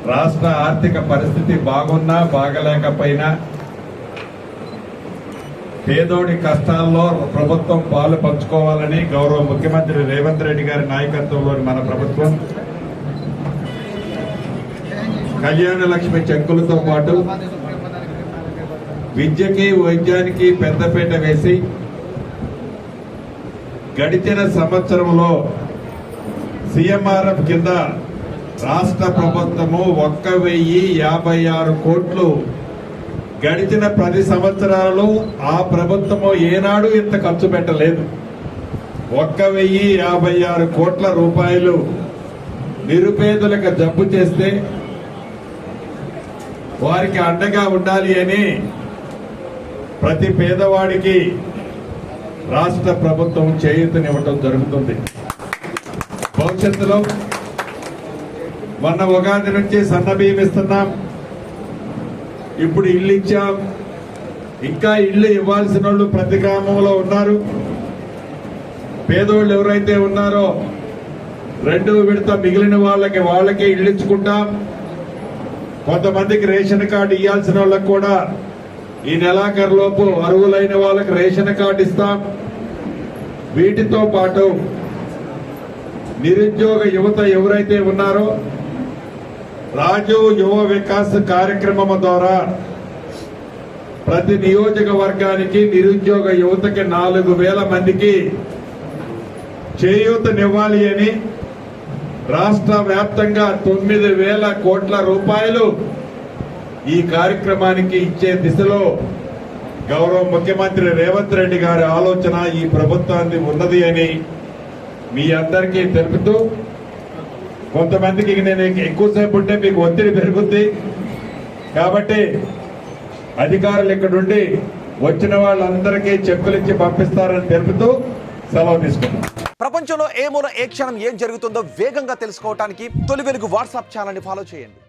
రాష్ట్ర ఆర్థిక పరిస్థితి బాగున్నా బాగలేకపోయినా పేదోడి కష్టాల్లో ప్రభుత్వం పాలు పంచుకోవాలని గౌరవ ముఖ్యమంత్రి రేవంత్ రెడ్డి గారి నాయకత్వంలోని మన ప్రభుత్వం కళ్యాణ లక్ష్మి చెక్కులతో పాటు విద్యకి వైద్యానికి పెద్దపీట వేసి గడిచిన సంవత్సరంలో సీఎంఆర్ఎఫ్ కింద రాష్ట్ర ప్రభుత్వము 1,056 కోట్లు గడిచిన 10 సంవత్సరాలు ఆ ప్రభుత్వము ఏనాడు ఇంత ఖర్చు పెట్టలేదు. 1,056 కోట్ల రూపాయలు నిరుపేదలకు జబ్బు చేస్తే వారికి అండగా ఉండాలి అని ప్రతి పేదవాడికి రాష్ట్ర ప్రభుత్వం చేయూతనివ్వటం జరుగుతుంది. భవిష్యత్తులో మొన్న ఉగాది నుంచి సన్నబియ్యం ఇస్తున్నాం, ఇప్పుడు ఇల్లు ఇచ్చాం, ఇంకా ఇల్లు ఇవ్వాల్సిన వాళ్ళు ప్రతి గ్రామంలో ఉన్నారు. పేదోళ్ళు ఎవరైతే ఉన్నారో 2వ విడత మిగిలిన వాళ్ళకి ఇల్లు ఇచ్చుకుంటాం. కొంతమందికి రేషన్ కార్డు ఇవ్వాల్సిన వాళ్ళకి కూడా ఈ నెలాఖరులోపు అర్హులైన వాళ్ళకి రేషన్ కార్డు ఇస్తాం. వీటితో పాటు నిరుద్యోగ యువత ఎవరైతే ఉన్నారో రాజీవ్ యువ వికాస్ కార్యక్రమం ద్వారా ప్రతి నియోజకవర్గానికి నిరుద్యోగ యువతకి 4,000 మందికి చేయూతనివ్వాలి అని రాష్ట్ర వ్యాప్తంగా 9,000 కోట్ల రూపాయలు ఈ కార్యక్రమానికి ఇచ్చే దిశలో గౌరవ ముఖ్యమంత్రి రేవంత్ రెడ్డి గారి ఆలోచన ఈ ప్రభుత్వానికి ఉన్నది అని మీ అందరికీ తెలుపుతూ, కొంతమందికి నేను ఎక్కువసేపు ఉంటే మీకు ఒత్తిడి పెరుగుద్ది కాబట్టి అధికారులు ఇక్కడుండి వచ్చిన వాళ్ళందరికీ చెక్కులు ఇచ్చి పంపిస్తారని తెలుపుతూ సెలవు తీసుకున్నాం. ప్రపంచంలో ఏ మూల ఏ క్షణం ఏం జరుగుతుందో వేగంగా తెలుసుకోవడానికి తొలి వెలుగు వాట్సాప్ ఛానల్ని ఫాలో చేయండి.